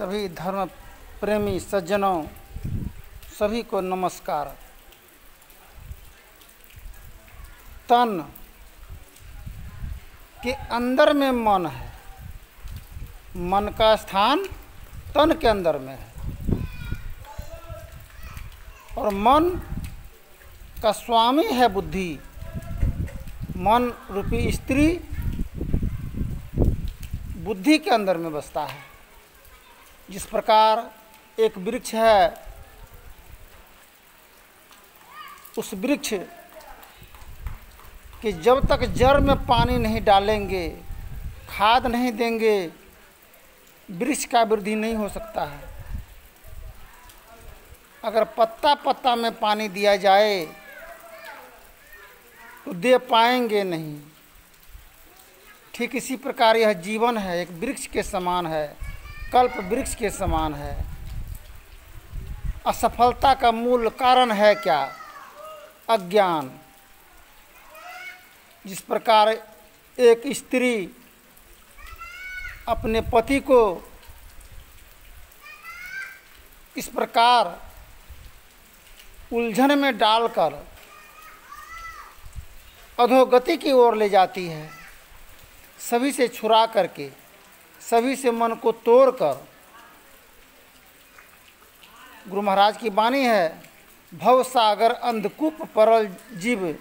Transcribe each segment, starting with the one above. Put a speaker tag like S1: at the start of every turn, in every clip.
S1: सभी धर्म प्रेमी सज्जनों सभी को नमस्कार। तन के अंदर में मन है, मन का स्थान तन के अंदर में है और मन का स्वामी है बुद्धि। मन रूपी स्त्री बुद्धि के अंदर में बसता है। जिस प्रकार एक वृक्ष है, उस वृक्ष कि जब तक जड़ में पानी नहीं डालेंगे, खाद नहीं देंगे, वृक्ष का वृद्धि नहीं हो सकता है। अगर पत्ता पत्ता में पानी दिया जाए तो दे पाएंगे नहीं। ठीक इसी प्रकार यह जीवन है, एक वृक्ष के समान है, कल्प वृक्ष के समान है। असफलता का मूल कारण है क्या? अज्ञान। जिस प्रकार एक स्त्री अपने पति को इस प्रकार उलझन में डालकर अधोगति की ओर ले जाती है, सभी से छुरा करके, सभी से मन को तोड़कर। गुरु महाराज की वाणी है, भव सागर अंधकूप परल जीव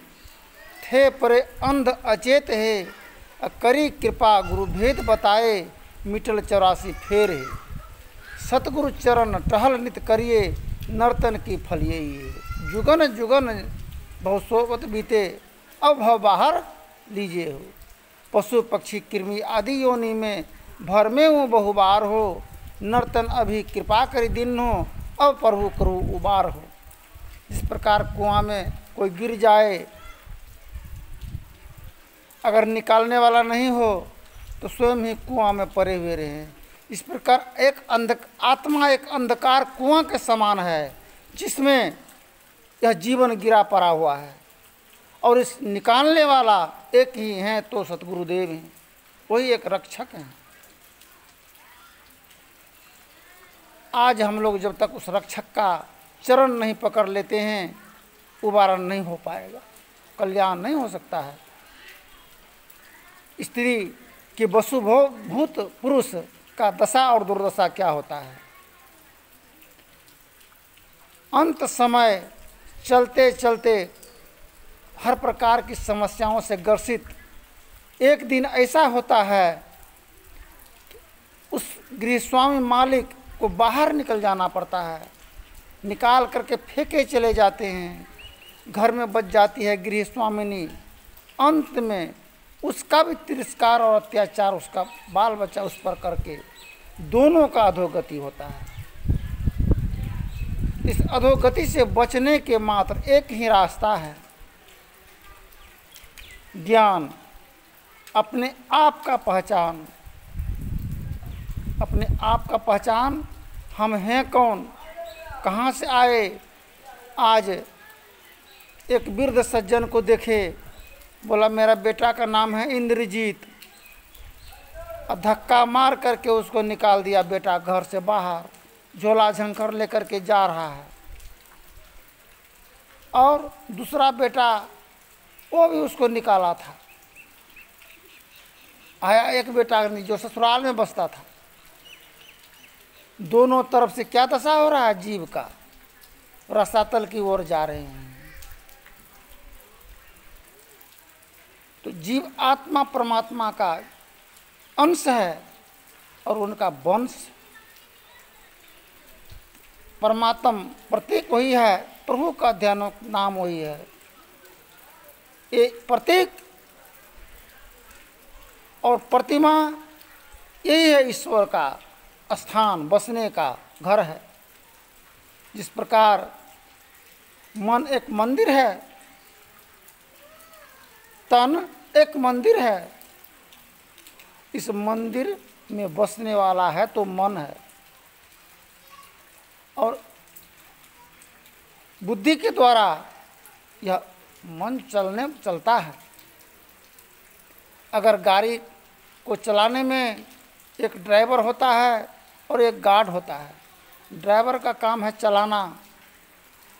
S1: थे परे अंध अचेत है, करी कृपा गुरु भेद बताए मिटल 84 फेर है। सतगुरु चरण टहल नित करिए नर्तन की फल यही है। जुगन जुगन बहु सोबत बीते अब भव बाहर लीजिए हो। पशु पक्षी कृमि आदि योनि में भर में हूँ बहुबार हो। नर्तन अभी कृपा करी दिन हो, अब प्रभु करू उबार हो। जिस प्रकार कुआं में कोई गिर जाए, अगर निकालने वाला नहीं हो तो स्वयं ही कुआं में पड़े हुए रहे। इस प्रकार एक आत्मा एक अंधकार कुआं के समान है, जिसमें यह जीवन गिरा पड़ा हुआ है और इस निकालने वाला एक ही हैं तो सतगुरुदेव हैं, वही एक रक्षक हैं। आज हम लोग जब तक उस रक्षक का चरण नहीं पकड़ लेते हैं, उबारण नहीं हो पाएगा, कल्याण नहीं हो सकता है। स्त्री के वसुभूत पुरुष का दशा और दुर्दशा क्या होता है। अंत समय चलते चलते हर प्रकार की समस्याओं से ग्रसित एक दिन ऐसा होता है, उस गृहस्वामी मालिक को बाहर निकल जाना पड़ता है। निकाल करके फेंके चले जाते हैं, घर में बच जाती है गृहस्वामिनी। अंत में उसका भी तिरस्कार और अत्याचार उसका बाल बच्चा उस पर करके दोनों का अधोगति होता है। इस अधोगति से बचने के मात्र एक ही रास्ता है, ज्ञान, अपने आप का पहचान। अपने आप का पहचान, हम हैं कौन, कहाँ से आए। आज एक वृद्ध सज्जन को देखे, बोला मेरा बेटा का नाम है इंद्रजीत, और धक्का मार करके उसको निकाल दिया। बेटा घर से बाहर झोला झंकर लेकर के जा रहा है, और दूसरा बेटा वो भी उसको निकाला था। आया एक बेटा जो ससुराल में बसता था। दोनों तरफ से क्या दशा हो रहा है जीव का, रसातल की ओर जा रहे हैं। तो जीव आत्मा परमात्मा का अंश है और उनका वंश। परमात्म प्रतीक वही है, प्रभु का ध्यान नाम वही है। ये प्रतीक और प्रतिमा यही है ईश्वर का स्थान, बसने का घर है। जिस प्रकार मन एक मंदिर है, तन एक मंदिर है, इस मंदिर में बसने वाला है तो मन है। और बुद्धि के द्वारा यह मन चलता है। अगर गाड़ी को चलाने में एक ड्राइवर होता है और एक गार्ड होता है। ड्राइवर का काम है चलाना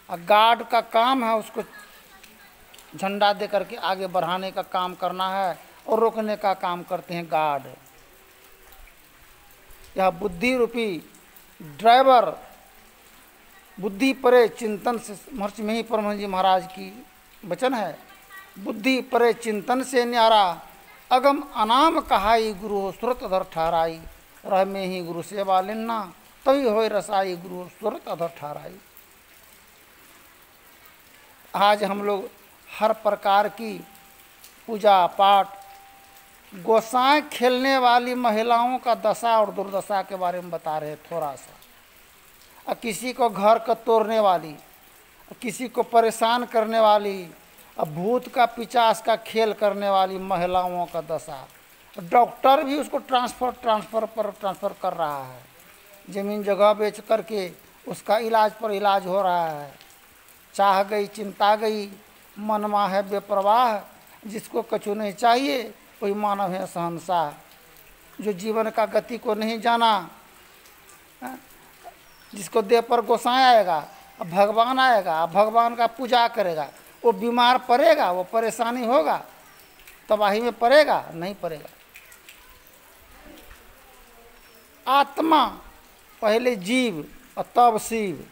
S1: और गार्ड का काम है उसको झंडा दे करके आगे बढ़ाने का काम करना है और रोकने का काम करते हैं गार्ड। यह बुद्धि रूपी ड्राइवर बुद्धि परे चिंतन से, महर्षि में ही परमहंस जी महाराज की वचन है, बुद्धि परे चिंतन से न्यारा अगम अनाम कहाई गुरु सुरत अधर ठहराई, रह में ही गुरु सेवा लेना तभी होय रसाई गुरु सुरत अधर ठहराई। आज हम लोग हर प्रकार की पूजा पाठ, गोसाएं खेलने वाली महिलाओं का दशा और दुर्दशा के बारे में बता रहे थोड़ा सा। और किसी को घर को तोड़ने वाली, किसी को परेशान करने वाली, और भूत का पिचास का खेल करने वाली महिलाओं का दशा। डॉक्टर भी उसको ट्रांसफ़र कर रहा है, ज़मीन जगह बेच करके उसका इलाज पर इलाज हो रहा है। चाह गई चिंता गई, मनमा है बेपरवाह, जिसको कछु नहीं चाहिए वही मानव है सहनशाह। जो जीवन का गति को नहीं जाना, जिसको देह पर गोसाई आएगा, अब भगवान आएगा, अब भगवान का पूजा करेगा, वो बीमार पड़ेगा, वो परेशानी होगा, तबाही में पड़ेगा नहीं पड़ेगा। आत्मा पहले जीव और तब शिव।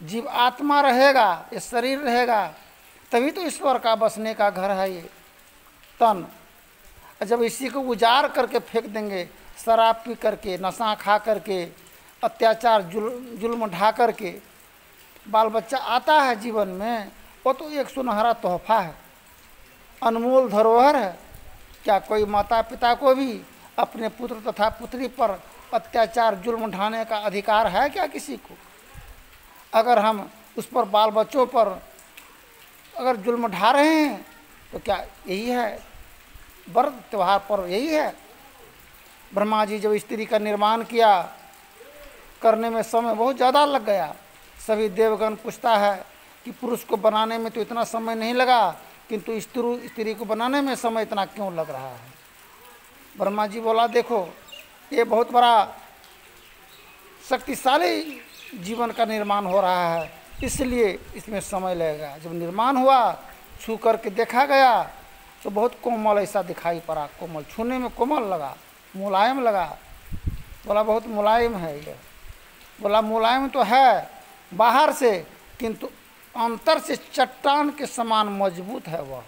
S1: जीव आत्मा रहेगा, ये शरीर रहेगा, तभी तो ईश्वर का बसने का घर है ये तन। जब इसी को उजाड़ करके फेंक देंगे, शराब पी करके, नशा खा करके, अत्याचार जुल्म ढा करके, बाल बच्चा आता है जीवन में, वो तो एक सुनहरा तोहफा है, अनमोल धरोहर है। क्या कोई माता पिता को भी अपने पुत्र तथा पुत्री पर अत्याचार जुल्म ढाने का अधिकार है क्या किसी को? अगर हम उस पर बाल बच्चों पर अगर जुल्म ढा रहे हैं तो क्या यही है व्रत त्यौहार पर? यही है। ब्रह्मा जी जब स्त्री का निर्माण किया, करने में समय बहुत ज़्यादा लग गया। सभी देवगण पूछता है कि पुरुष को बनाने में तो इतना समय नहीं लगा, किंतु स्त्री को बनाने में समय इतना क्यों लग रहा है? ब्रह्मा जी बोला, देखो ये बहुत बड़ा शक्तिशाली जीवन का निर्माण हो रहा है, इसलिए इसमें समय लगेगा। जब निर्माण हुआ, छू करके देखा गया तो बहुत कोमल ऐसा दिखाई पड़ा, कोमल, छूने में कोमल लगा, मुलायम लगा। बोला बहुत मुलायम है ये। बोला मुलायम तो है बाहर से, किंतु अंतर से चट्टान के समान मजबूत है वह।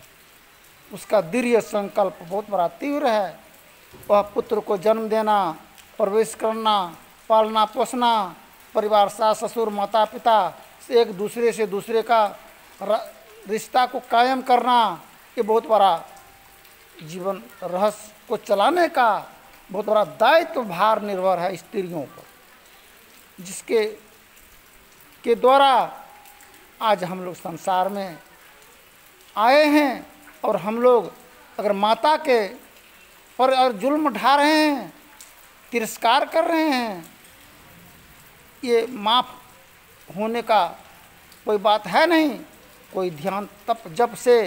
S1: उसका दृढ़ संकल्प बहुत बड़ा तीव्र है। वह पुत्र को जन्म देना, प्रवेश करना, पालना पोसना, परिवार सास ससुर माता पिता से एक दूसरे से दूसरे का रिश्ता को कायम करना, ये बहुत बड़ा जीवन रहस्य को चलाने का बहुत बड़ा दायित्व भार निर्भर है स्त्रियों पर, जिसके के द्वारा आज हम लोग संसार में आए हैं। और हम लोग अगर माता के पर अगर जुल्म ढा रहे हैं, तिरस्कार कर रहे हैं, ये माफ़ होने का कोई बात है नहीं। कोई ध्यान तप जब से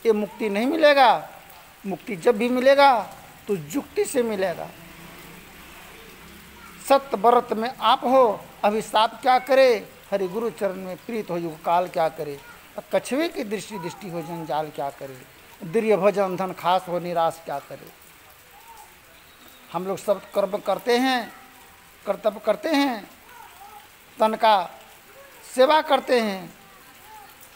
S1: ये मुक्ति नहीं मिलेगा। मुक्ति जब भी मिलेगा तो युक्ति से मिलेगा। सत्य व्रत में आप हो, अभिशाप क्या करे, हरि गुरु चरण में प्रीत हो युग काल क्या करे, कछुए की दृष्टि हो जंजाल क्या करे, दृढ़ भजन धन खास हो निराश क्या करे। हम लोग सब कर्म करते हैं, कर्तव्य करते हैं, तन का सेवा करते हैं,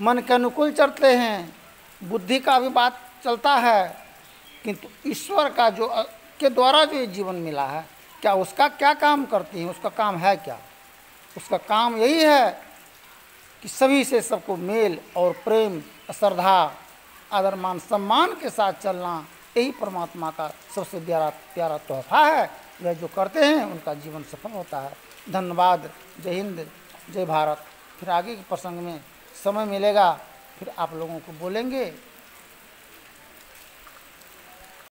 S1: मन के अनुकूल चलते हैं, बुद्धि का भी बात चलता है, किंतु ईश्वर का जो के द्वारा जो जीवन मिला है, क्या उसका क्या काम करती हैं? उसका काम है क्या? उसका काम यही है कि सभी से सबको मेल और प्रेम, श्रद्धा, आदर मान सम्मान के साथ चलना, यही परमात्मा का सबसे प्यारा तोहफा है। वह जो करते हैं उनका जीवन सफल होता है। धन्यवाद। जय हिंद, जय भारत। फिर आगे के प्रसंग में समय मिलेगा फिर आप लोगों को बोलेंगे।